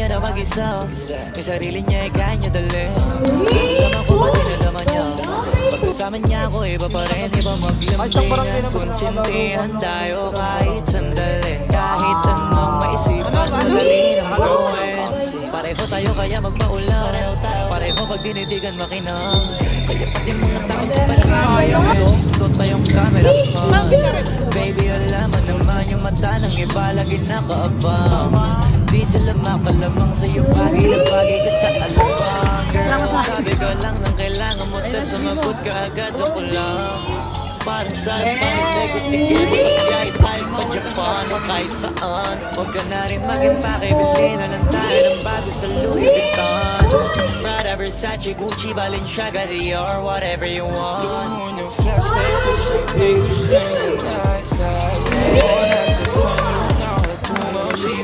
niya na mag-isa. Yung sarili niya ay kaya niya dalhin. Naman ko ba dinadama niya? Pag kasama niya ako, iba pa rin, iba maglambingan. Konsintihan tayo kahit sandalin. Kahit anong maisipan, madali nang gawin. Pareho tayo kaya magpaulan. Pareho pag dinitigan makinang. Kaya pati mga tao sa palagay gusto tayong camera. Baby, alam mo naman yung mata ng iba lagi nakaabang. Di sila makalamang sa'yo bagay na bagay ka sa alabang. Girl, sabi ko lang nang kailangan mo tas sumagot ka agad ako lang. Parang sarap pahinay ko, sige bukas kahit tayo pa Japan o kahit saan. Huwag ka na rin mag-impake, bilhin na lang tayo ng bago sa Louis Vuitton. Prada, Versace, Gucci, Balenciaga, Dior, whatever you want. Blue moon, yung flashlights, the champagne, the nights like